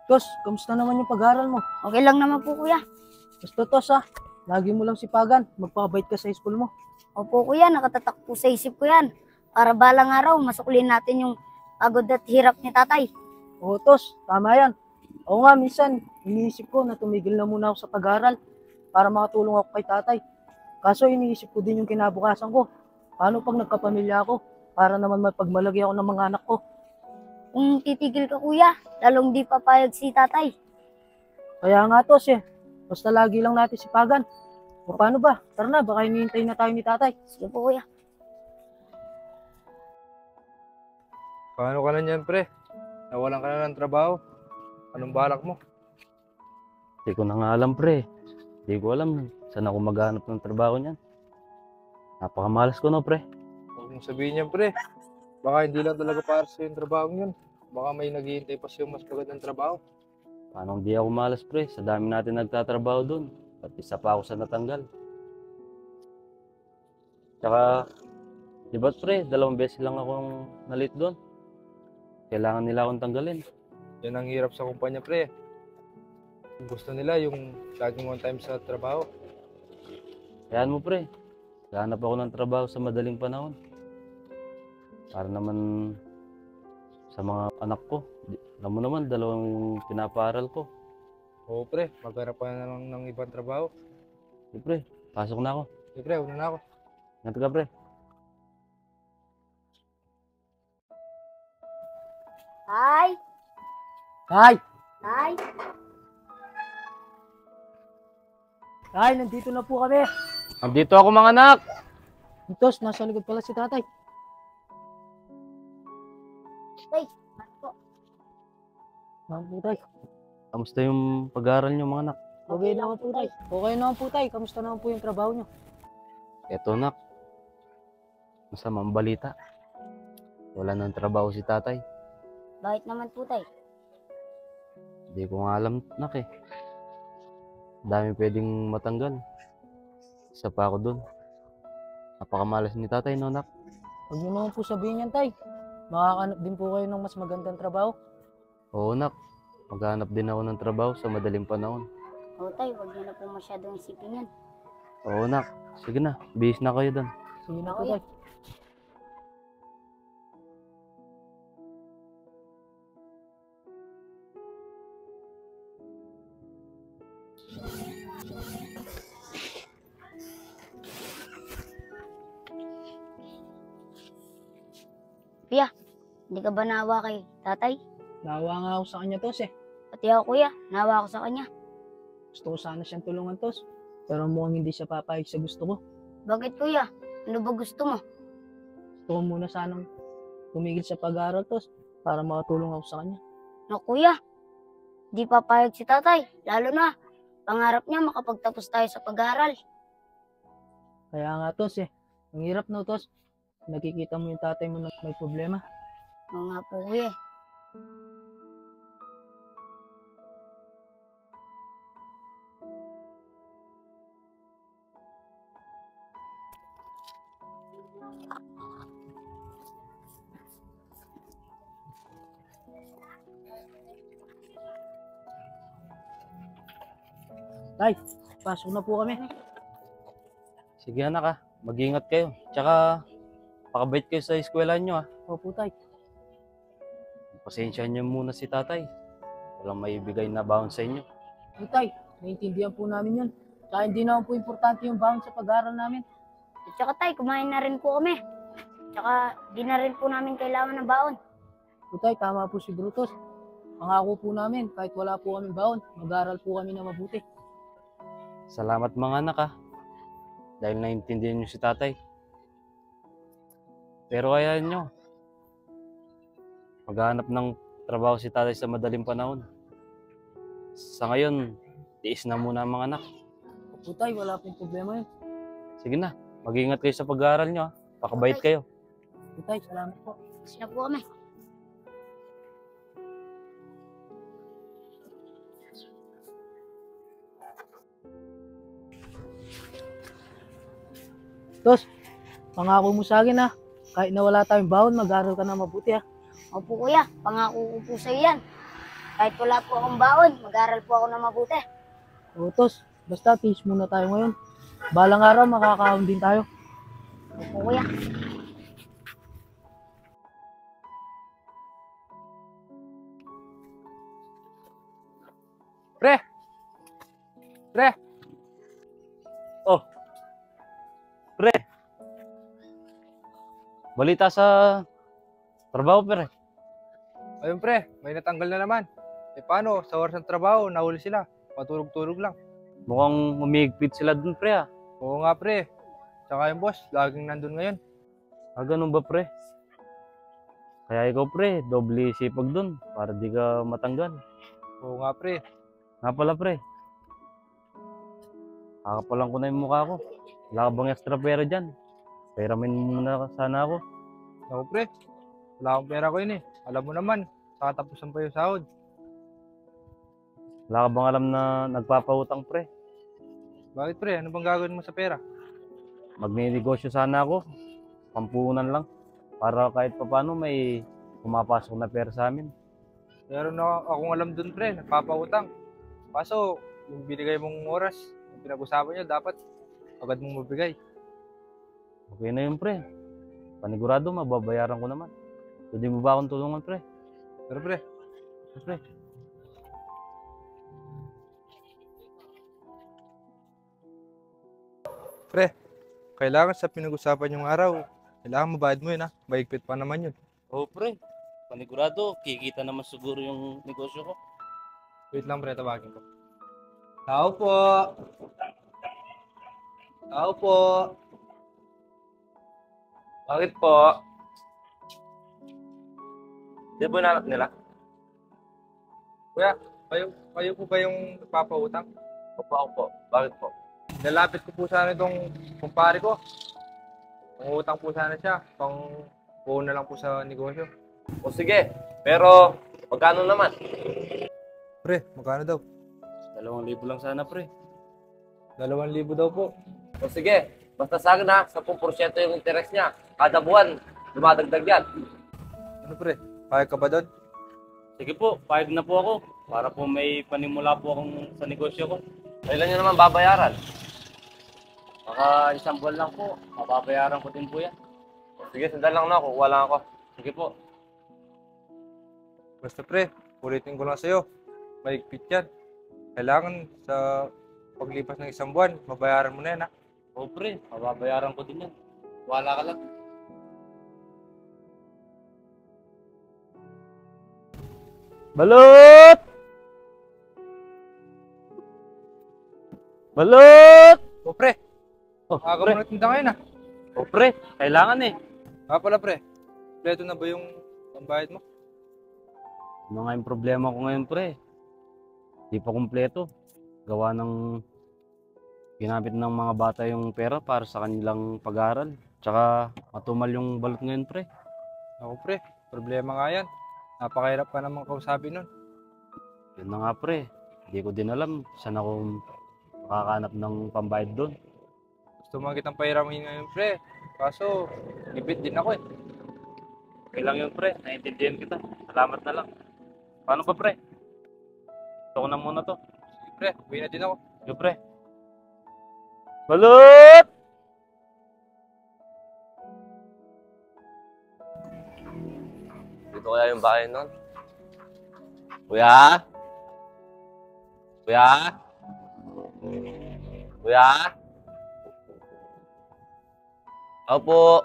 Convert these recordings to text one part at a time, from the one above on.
Tos, kamusta naman yung pag-aaral mo? Okay lang naman po kuya. Basta tos lagi mo lang sipagan, magpakabait ka sa school mo. Opo kuya, nakatatak po sa isip ko yan. Para balang araw, masuklin natin yung pagod at hirap ni tatay. Oo tos, tama yan. Oo nga, minsan, iniisip ko na tumigil na muna ako sa pag-aaral para makatulong ako kay tatay. Kaso iniisip ko din yung kinabukasan ko. Paano pag nagkapamilya ako? Para naman mapagmalagi ako ng mga anak ko. Kung titigil ka kuya, lalong di papayag si tatay. Kaya nga tos basta lagi lang natin sipagan. O paano ba? Tara na, baka hinihintay na tayo ni tatay. Sige po kuya. Paano ka na niyan, pre? Nawalan ka na ng trabaho. Anong balak mo? Hindi ko na nga alam, pre. Hindi ko alam saan ako maghanap ng trabaho niyan. Napakamalas ko, no, pre. Huwag mong sabihin niyan, pre. Baka hindi lang talaga para sa yung trabaho yun. Baka may naghihintay pa sa'yo mas magandang trabaho. Paano hindi ako malas, pre? Sa dami natin nagtatrabaho doon. At isa pa ako sa natanggal. Tsaka, di ba, pre, 2 beses lang akong nalit doon. Kailangan nila akong tanggalin. Yan ang hirap sa kumpanya, pre. Gusto nila yung laging on time sa trabaho. Kayaan mo, pre. Gahanap ako ng trabaho sa madaling panahon. Para naman sa mga anak ko. Alam mo naman, 2 yung pinapaaral ko. Oo, pre. Maghanap ka na lang ng ibang trabaho. Di, pre, pasok na ako. Hey, pre, una na ako. Ingat ka, pre. Tay! Tay! Tay! Tay, nandito na po kami. Andito ako, mga anak! Tos, nasa likod pala si tatay. Tay! Ano po? Naman po tay. Kamusta yung pag-aaral niyo, mga anak? Okay naman po tay. Okay naman po tay. Kamusta naman po yung trabaho nyo? Eto, nak. Masamang balita. Wala nang trabaho si tatay. Bakit naman po tay? Hindi ko nga alam, nak eh. Dami pwedeng matanggal. Isa pa ako dun. Napakamalas ni tatay, no, nak? Huwag nyo naman po sabihin yan tay. Makakanap din po kayo ng mas magandang trabaho. Oo, nak. Maghanap din ako ng trabaho sa madaling panahon. O tay, huwag niyo na po masyadong isipin yan. Oo, nak. Sige na. Bihis na kayo dun. Sige na po tay. Kuya, hindi ka ba naawa kay tatay? Nawa nga ako sa kanya tos Pati ako kuya, naawa ako sa kanya. Gusto ko sana siyang tulungan tos. Pero mukhang hindi siya papayag sa gusto ko. Bakit kuya? Ano ba gusto mo? Gusto ko muna sanang tumigil sa pag-aaral tos para makatulong ako sa kanya. No kuya, di papayag si tatay. Lalo na, pangarap niya makapagtapos tayo sa pag-aaral. Kaya nga tos ang hirap no tos. Nakikita mo yung tatay mo na may problema. Oo nga po kuya. Tay, pasok na po kami. Sige, anak, ah. Mag-ingat kayo. Tsaka, pakabait kayo sa eskwelahan nyo, ah. Opo tay. Pasensyahan niyo muna si tatay. Walang maibigay na baon sa inyo. Opo tay, naiintindihan po namin yun. Kaya hindi naman po importante yung baon sa pag-aaral namin. At saka tay, kumain na rin po kami. Tsaka di na rin po namin kailangan ng baon. Opo tay, tama po si Brutus. Pangako po namin, kahit wala po kami baon, mag-aaral po kami na mabuti. Salamat, mga anak, ah. Dahil naintindihan niyo si tatay. Pero hayaan nyo. Maghanap ng trabaho si tatay sa madaling panahon. Sa ngayon, tiis na muna ang mga anak. Opo tay, wala pong problema yun. Sige na, mag-ingat kayo sa pag-aaral nyo, ah. Pakabait kayo. Opo tay, salamat po. Sila po kami. Tos, pangako mo sa akin kahit na wala tayong baon, mag-aaral ka na mabuti Opo kuya, pangako ko po sa iyan. Kahit wala po akong baon, mag-aral po ako na mabuti. Utos, basta peace muna tayo ngayon. Balang araw makakaon din tayo. Opo, kuya. Pre! Pre! Oh. Pre. Balita sa trabaho, pre. Ayun pre, may natanggal na naman. Paano? Sa oras ng trabaho, nahuli sila. Patulog-tulog lang. Mukhang humihigpit sila dun, pre, ah. Oo nga pre. Tsaka yung boss, laging nandun ngayon. Ganun ba, pre? Kaya ikaw, pre, doble sipag dun para di ka matanggal. Oo nga pre. Nga pala, pre. Kakapalan ko na yung mukha ko. Wala ka bang extra pera dyan? Peramin muna sana ako. Ako pre, wala akong pera ko yun eh. Alam mo naman, kakatapusan pa yung sahod. Wala ka bang alam na nagpapautang, pre? Bakit pre? Ano bang gagawin mo sa pera? Magninegosyo sana ako. Pampunan lang. Para kahit papano may pumapasok na pera sa amin. Meron na akong alam dun pre, nagpapautang. Kaso, yung binigay mong oras, yung pinag-usapan nyo, dapat agad mong mabigay. Okay na yun, pre. Panigurado, mababayaran ko naman. Pwede mo ba akong tulungan, pre? Pero pre, Pre. pre, kailangan sa pinag-usapan yung araw, kailangan mabayad mo yun ha. Mahigpit pa naman yun. Oo, pre. Panigurado, kikita naman siguro yung negosyo ko. Wait lang pre, tawagin ko. Tao po! Tao po! Bakit po? Di ba nanak nila? Kuya, kayo po ba yung nagpapautang? Opo, ako po. Bakit po? Nalapit ko po sana itong kumpare ko. Pangutang po sana siya, pang na lang po sa negosyo. O sige, pero magkano naman? Pre, magkano daw? 2,000 lang sana, pre. 2,000 daw po. O sige, basta sa akin ha, 10% yung interest niya. Kada buwan, dumadagdag yan. Ano pre, kaya ka ba doon? Sige po, payag na po ako. Para po may panimula po akong sa negosyo ko. Kailan nyo naman babayaran? Baka isang buwan lang po. Mababayaran ko din po yan. O sige, sandal lang na, kukuha lang ako. Sige po. Basta pre, ulitin ko lang sa'yo. Mahigpit yan. Kailangan sa paglipas ng isang buwan, mabayaran mo na yan ha. Oo, pre. Mababayaran ko din yan. Wala ka lang. Balot! Balot! O pre, Oh, aga pre. mo na tinda ngayon ha. Oh, pre. Kailangan eh. Pala pre, pleto na ba yung pambayad mo? Ano nga yung problema ko ngayon, pre? Di pa kumpleto. Gawa ng ginamit ng mga bata yung pera para sa kanilang pag-aaral. Tsaka matumal yung balot ngayon, pre. Ako pre, problema nga yan. Napakahirap pa naman kausapin nun. Yun na nga, pre. Hindi ko din alam saan ako makakahanap ng pambayad doon. Gusto mo kitang pahiramin ngayon pre. Kaso, gipit din ako eh. Okay lang yun, pre. Naintindihan kita. Salamat na lang. Paano pa, pre? Ito ko na muna to. Sige pre, uwi na din ako. Yo, pre. Balot! Dito kaya yung bahay nun? Kuya? Kuya? Kuya? Opo.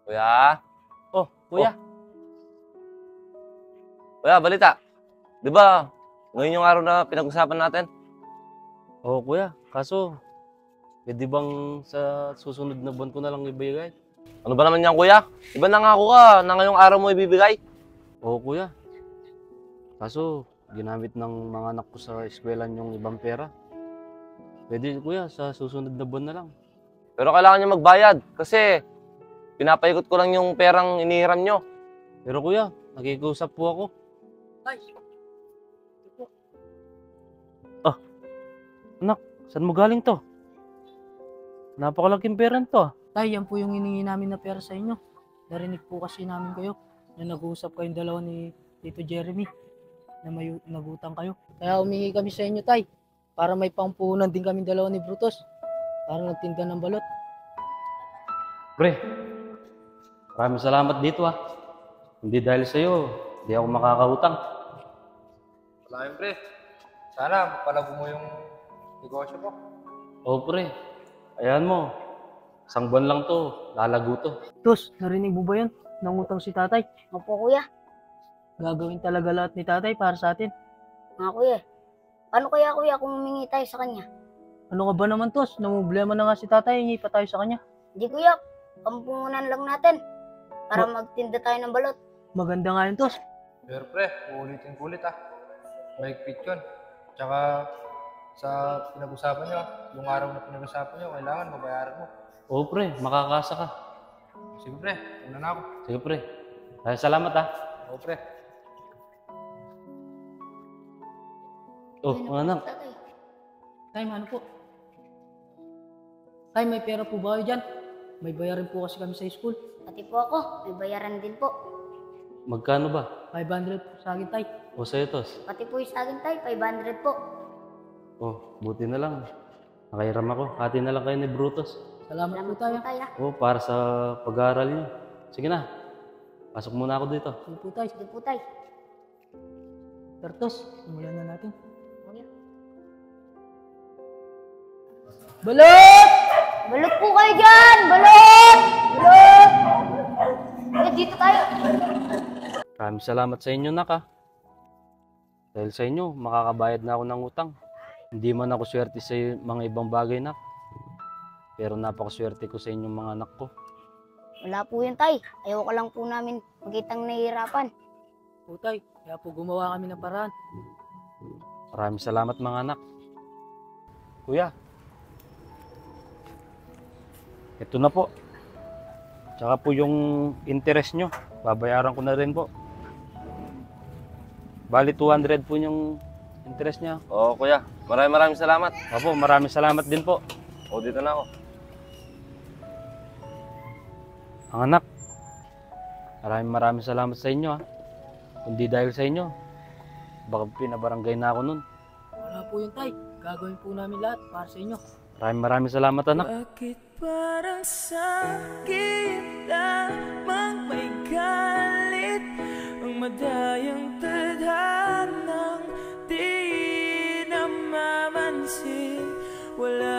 Kuya? Oh, kuya. Kuya, balita. Di ba, ngayon yung araw na pinag-usapan natin? Oh, kuya. Kaso, pwede bang sa susunod na buwan ko na lang ibigay? Ano ba naman yan, kuya? Iba nangako ka na ngayong araw mo ibibigay? Oo, kuya. Kaso, ginamit ng mga anak ko sa eskwelahan yung ibang pera. Pwede, kuya, sa susunod na buwan na lang. Pero kailangan niya magbayad kasi pinapaikot ko lang yung perang inihiram nyo. Pero kuya, nakikiusap po ako. Ah, anak, saan mo galing to? Napakalaking pera to ah. Tay, yan po yung hiningi namin na pera sa inyo. Narinig po kasi namin kayo. na nag-uusap kayong dalawa ni Tito Jeremy na may nagutang kayo. Kaya humingi kami sa inyo, Tay, para may pampuhunan din kami dalawa ni Brutus para nagtinda ng balot. Pre, maraming salamat dito ah. Hindi dahil sa'yo, hindi ako makakautang. Wala yun, pre. Sana palago mo yung negosyo mo. Oo pre, ayan mo. Isang buwan lang to, lalago to. Tos, narinig mo ba yun? Nangutang si tatay. Opo kuya. Gagawin talaga lahat ni tatay para sa atin. Nga kuya. Paano kaya kuya kung humingi tayo sa kanya? Ano ka ba naman, Tos? Namumblema na nga si tatay, hingi pa tayo sa kanya. Hindi kuya. Pampunan lang natin. Para magtinda tayo ng balot. Maganda nga yun, Tos. Pero pre, uulitin ko ulit ah. Mahigpit yun. Tsaka sa pinag-usapan nyo, yung araw na pinag-usapan nyo, kailangan mabayaran mo. Oo pre, makakasa ka. Sige pre, una na ako. Sige pre. Ay, salamat ah. Oo pre. Oh, mga anak. Tatay. Tay, ano po? Tay, may pera po ba kayo dyan? May bayarin po kasi kami sa school. Pati po ako. May bayaran din po. Magkano ba? 500 po sa akin, Tay. O sa'yo, Tos? Pati po yung sa akin tayo. 500 po. Oh, buti na lang. Nakairam ako. Hati na lang kayo ni Brutus. Salamat po Salamat tayo. po tayo. Oh, para sa pag-aaral niyo. Sige na. Pasok muna ako dito. Sige po, Tay. Sige po tayo. Tertos, simulan na natin. Kuya. Balot! Balot po kayo dyan! Balot! Balot! Kuya, dito tayo. Maraming salamat sa inyo, nak ah. Dahil sa inyo, makakabayad na ako ng utang. Hindi man ako swerte sa mga ibang bagay, nak. Pero napakaswerte ko sa inyong mga anak ko. Wala po yun tay. Ayaw ka lang po namin magkitang nahihirapan. Po, Tay. Kaya po gumawa kami ng paraan. Maraming salamat mga anak. Kuya. Ito na po. Tsaka po yung interest nyo. Babayaran ko na rin po. Bali 200 po yung interest niya. Oo, kuya. Maraming salamat. Opo, maraming salamat din po. O, dito na ako. Ang anak, maraming salamat sa inyo ha. Kundi dahil sa inyo, baka pinabarangay na ako nun. Wala po yun, Tay. Gagawin po namin lahat para sa inyo. Maraming salamat anak. Bakit parang sakit lamang may galit ang madayang tadhanang di namamansin? Wala